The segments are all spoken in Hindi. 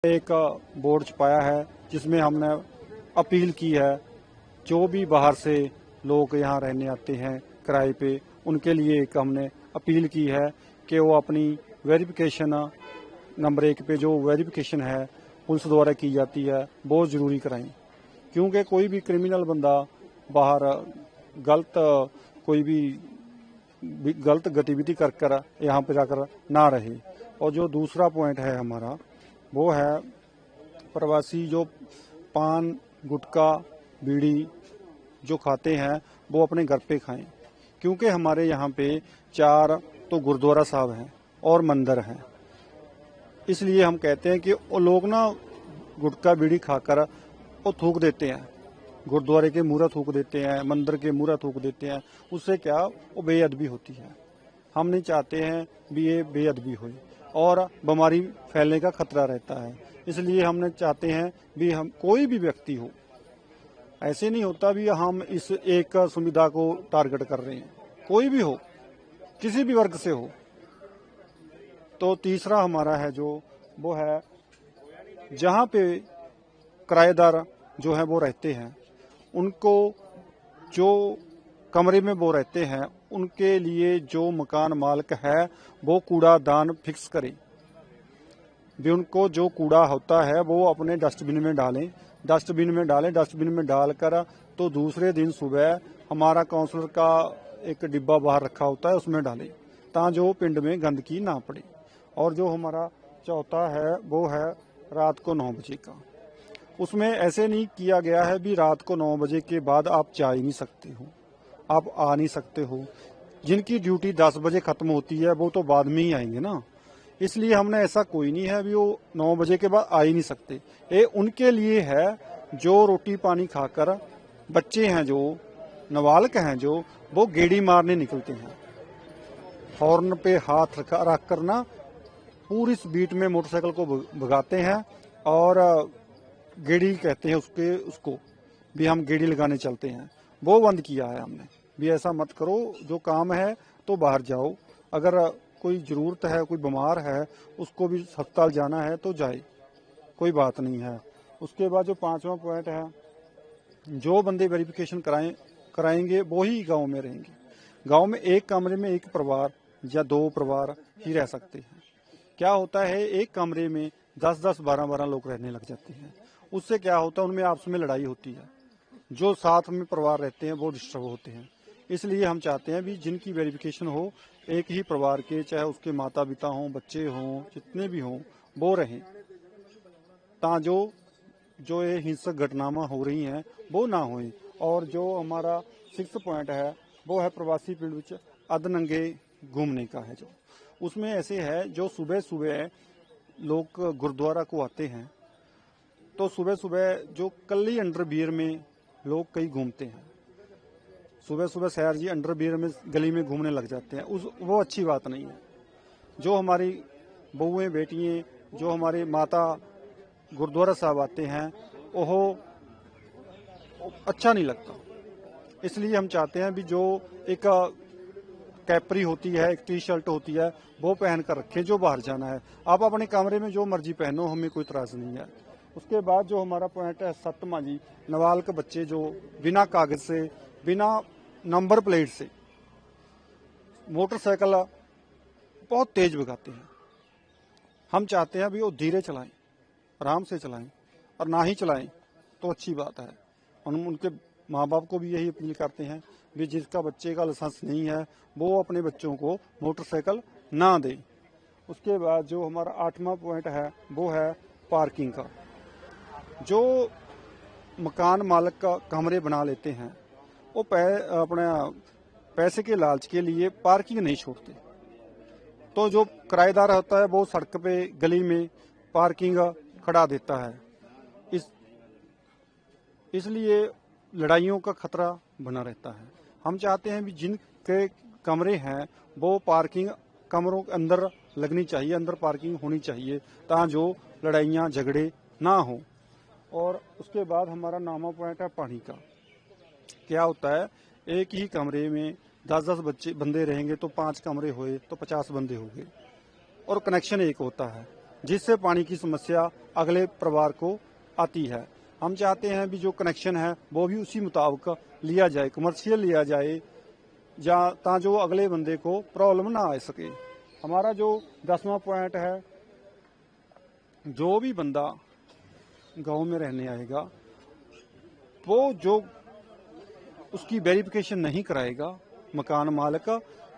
एक बोर्ड छपाया है जिसमें हमने अपील की है, जो भी बाहर से लोग यहाँ रहने आते हैं किराए पे, उनके लिए एक हमने अपील की है कि वो अपनी वेरिफिकेशन नंबर 1 पे जो वेरिफिकेशन है पुलिस द्वारा की जाती है वो जरूरी कराएं, क्योंकि कोई भी क्रिमिनल बंदा बाहर गलत कोई भी गलत गतिविधि कर कर यहाँ पे जाकर ना रहे। और जो दूसरा पॉइंट है हमारा वो है प्रवासी जो पान गुटखा बीड़ी जो खाते हैं वो अपने घर पे खाएं, क्योंकि हमारे यहाँ पे 4 तो गुरुद्वारा साहब हैं और मंदिर हैं। इसलिए हम कहते हैं कि वो लोग ना गुटखा बीड़ी खाकर वो थूक देते हैं, गुरुद्वारे के मूहर थूक देते हैं, मंदिर के मूहर थूक देते हैं। उससे क्या वो बेअदबी होती है। हम नहीं चाहते हैं भी ये बेअदबी हो और बीमारी फैलने का खतरा रहता है। इसलिए हमने चाहते हैं भी हम कोई भी व्यक्ति हो, ऐसे नहीं होता भी हम इस एक सुविधा को टारगेट कर रहे हैं, कोई भी हो, किसी भी वर्ग से हो। तो तीसरा हमारा है जो वो है जहाँ पे किराएदार जो है वो रहते हैं, उनको जो कमरे में वो रहते हैं उनके लिए जो मकान मालिक है वो कूड़ादान फिक्स करे, भी उनको जो कूड़ा होता है वो अपने डस्टबिन में डालें, डस्टबिन में डालकर तो दूसरे दिन सुबह हमारा काउंसलर का एक डिब्बा बाहर रखा होता है उसमें डालें, ताकि जो पिंड में गंदगी ना पड़े। और जो हमारा चौथा है वो है रात को 9 बजे का। उसमें ऐसे नहीं किया गया है भी रात को 9 बजे के बाद आप जा ही नहीं सकते हो, आप आ नहीं सकते हो। जिनकी ड्यूटी 10 बजे खत्म होती है वो तो बाद में ही आएंगे ना। इसलिए हमने ऐसा कोई नहीं है भी वो 9 बजे के बाद आ ही नहीं सकते। ये उनके लिए है जो रोटी पानी खाकर बच्चे हैं, जो नाबालिग हैं, जो वो गेड़ी मारने निकलते हैं, हॉर्न पे हाथ रख कर ना पूरी स्पीड में मोटरसाइकिल को भगाते हैं और गेड़ी कहते हैं उसको भी हम गेड़ी लगाने चलते हैं। वो बंद किया है हमने भी ऐसा मत करो, जो काम है तो बाहर जाओ, अगर कोई जरूरत है, कोई बीमार है, उसको भी अस्पताल जाना है तो जाए, कोई बात नहीं है। उसके बाद जो 5वां पॉइंट है, जो बंदे वेरिफिकेशन कराएंगे वो ही गाँव में रहेंगे। गाँव में एक कमरे में एक परिवार या 2 परिवार ही रह सकते हैं। क्या होता है एक कमरे में 10-10, 12-12 लोग रहने लग जाते हैं। उससे क्या होता है उनमें आपस में लड़ाई होती है, जो साथ में परिवार रहते हैं वो डिस्टर्ब होते हैं। इसलिए हम चाहते हैं भी जिनकी वेरिफिकेशन हो एक ही परिवार के, चाहे उसके माता पिता हों, बच्चे हों, जितने भी हों वो रहें, ताकि जो ये हिंसक घटनाएं हो रही हैं वो ना होए। और जो हमारा 6 पॉइंट है वो है प्रवासी पिंड विच अधनंगे घूमने का है। जो उसमें ऐसे है जो सुबह सुबह लोग गुरुद्वारा को आते हैं तो सुबह सुबह जो कल्ली अंडरवियर में लोग कई घूमते हैं, सुबह सुबह सैर जी अंडरवियर में गली में घूमने लग जाते हैं, वो अच्छी बात नहीं है। जो हमारी बहुएं बेटियां, जो हमारी माता गुरुद्वारा साहब आते हैं वो अच्छा नहीं लगता। इसलिए हम चाहते हैं भी जो एक कैपरी होती है, एक टी शर्ट होती है, वो पहन कर रखें जो बाहर जाना है। आप अपने कमरे में जो मर्जी पहनो, हमें कोई इतराज नहीं है। उसके बाद जो हमारा पॉइंट है 7वां जी, नाबालिग बच्चे जो बिना कागज से, बिना नंबर प्लेट से मोटरसाइकिल बहुत तेज भगाते हैं। हम चाहते हैं भी वो धीरे चलाएं, आराम से चलाएं, और ना ही चलाएं तो अच्छी बात है। हम उनके माँ बाप को भी यही अपील करते हैं भी जिसका बच्चे का लाइसेंस नहीं है वो अपने बच्चों को मोटरसाइकिल ना दे। उसके बाद जो हमारा 8वां पॉइंट है वो है पार्किंग का। जो मकान मालिक का कमरे बना लेते हैं वो अपने पैसे के लालच के लिए पार्किंग नहीं छोड़ते, तो जो किराएदार होता है वो सड़क पे गली में पार्किंग खड़ा देता है। इसलिए लड़ाइयों का खतरा बना रहता है। हम चाहते हैं भी जिनके कमरे हैं वो पार्किंग कमरों के अंदर लगनी चाहिए, अंदर पार्किंग होनी चाहिए, ताकि जो लड़ाइयाँ झगड़े ना हो। और उसके बाद हमारा 9वां पॉइंट है पानी का। क्या होता है एक ही कमरे में 10-10 बंदे रहेंगे तो 5 कमरे हुए तो 50 बंदे हो गए, और कनेक्शन एक होता है। जिससे पानी की समस्या अगले परिवार को आती है। हम चाहते हैं भी जो कनेक्शन है वो भी उसी मुताबिक लिया जाए, कमर्शियल लिया जाए, जो अगले बंदे को प्रॉब्लम ना आ सके। हमारा जो 10वां पॉइंट है, जो भी बंदा गांव में रहने आएगा वो जो उसकी वेरिफिकेशन नहीं कराएगा मकान मालिक,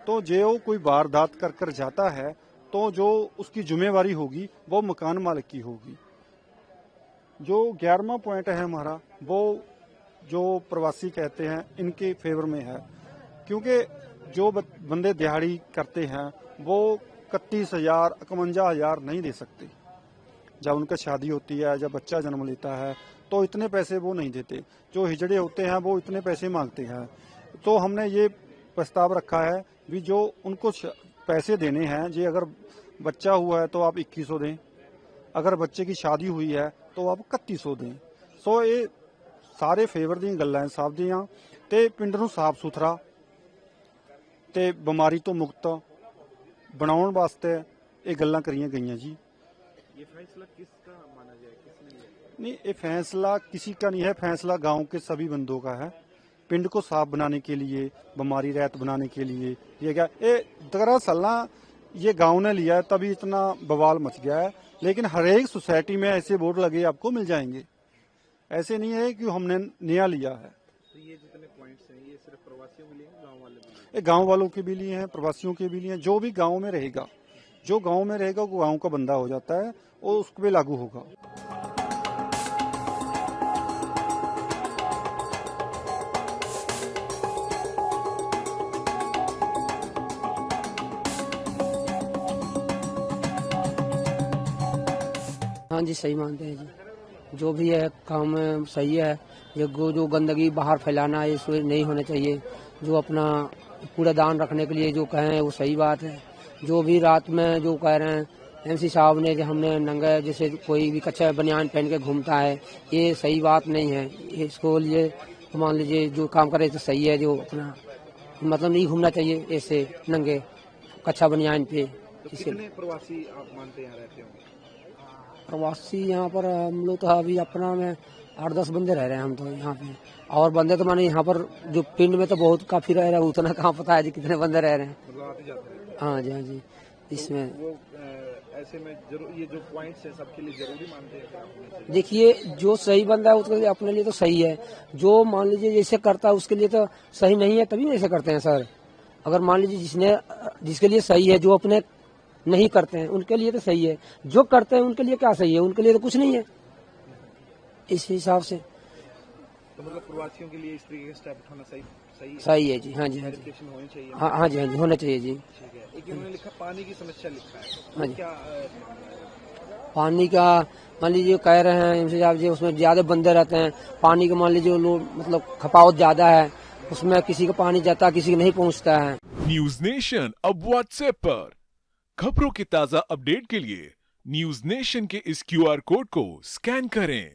तो जो कोई वारदात कर कर जाता है तो जो उसकी जिम्मेवारी होगी वो मकान मालिक की होगी। जो 11वां पॉइंट है हमारा, वो जो प्रवासी कहते हैं इनके फेवर में है, क्योंकि जो बंदे दिहाड़ी करते हैं वो 31,000 51,000 नहीं दे सकते। जब उनका शादी होती है, जब बच्चा जन्म लेता है तो इतने पैसे वो नहीं देते। जो हिजड़े होते हैं वो इतने पैसे मांगते हैं। तो हमने ये प्रस्ताव रखा है भी जो उनको पैसे देने हैं, जी अगर बच्चा हुआ है तो आप 2100 दें, अगर बच्चे की शादी हुई है तो आप 3100 दें। सो ये सारे फेवर दी गल्लां साहब दियां ते पिंड नूं साफ सुथरा ते बीमारी तो मुक्त बनाउण वास्ते ये गल्लां करियां गईयां जी। ये फैसला किसका माना जाए, किसने लिया? नहीं, ये फैसला किसी का नहीं है, फैसला गांव के सभी बंदों का है। पिंड को साफ बनाने के लिए, बीमारी रहित बनाने के लिए ये क्या, ये दरअसल ना ये गांव ने लिया है तभी इतना बवाल मच गया है, लेकिन हर एक सोसाइटी में ऐसे बोर्ड लगे आपको मिल जाएंगे। ऐसे नहीं है कि हमने नया लिया है। तो ये जितने पॉइंट्स हैं ये सिर्फ प्रवासियों के लिए हैं, गांव वाले भी लिए? ये गांव वालों के भी लिए हैं, प्रवासियों के भी लिए हैं। जो भी गांव में रहेगा, जो गांव में रहेगा वो गांव का बंदा हो जाता है, वो उस पे लागू होगा। हाँ जी, सही मानते हैं जी। जो भी है काम सही है। ये जो गंदगी बाहर फैलाना है इसको नहीं होना चाहिए। जो अपना कूड़ादान रखने के लिए जो कहें वो सही बात है। जो भी रात में जो कह रहे हैं एमसी साहब ने, जो हमने नंगे जैसे कोई भी कच्चा बनियान पहन के घूमता है, ये सही बात नहीं है। इसको लिए मान लीजिए जो काम करे तो सही है। जो अपना मतलब नहीं घूमना चाहिए ऐसे नंगे कच्चा बनियान पे। तो कितने प्रवासी आप मानते हैं रहते हो? प्रवासी यहाँ पर हम लोग तो अभी अपना में 8-10 बंदे रह रहे हैं हम तो यहाँ पे। और बंदे तो माने यहाँ पर जो पिंड में तो बहुत काफी रह रहे हैं, उतना कहाँ पता है जी कितने बंदे रह रहे हैं। मतलब आते जाते हैं? हाँ जी, हाँ जी। इसमें तो वो ऐसे में जरूर ये जो पॉइंट्स हैं सबके लिए जरूरी मानते हैं क्या आपने? देखिए, जो सही बंदा है उसके लिए अपने लिए तो सही है। जो मान लीजिए जैसे करता है उसके लिए तो सही नहीं है, तभी ऐसे करते हैं सर। अगर मान लीजिए जिसके लिए सही है, जो अपने नहीं करते हैं उनके लिए तो सही है। जो करते हैं उनके लिए क्या सही है, उनके लिए तो कुछ नहीं है इस हिसाब से। तो मतलब प्रवासियों के लिए इस तरीके का स्टेप उठाना सही है जी। हाँ जी, हाँ जी। वेरिफिकेशन होनी चाहिए। हाँ जी, हाँ जी, होना चाहिए जी। ठीक है। एक इन्होंने लिखा पानी की समस्या लिखा है, हाँ जी। क्या पानी का मान लीजिए कह रहे हैं एमसी साहब जी, उसमें ज्यादा बंदे रहते हैं। पानी का मान लीजिए लोग मतलब खपावत ज्यादा है, उसमें किसी का पानी जाता है, किसी का नहीं पहुंचता है। न्यूज नेशन अब व्हाट्सएप पर खबरों के ताजा अपडेट के लिए न्यूज नेशन के इस QR कोड को स्कैन करें।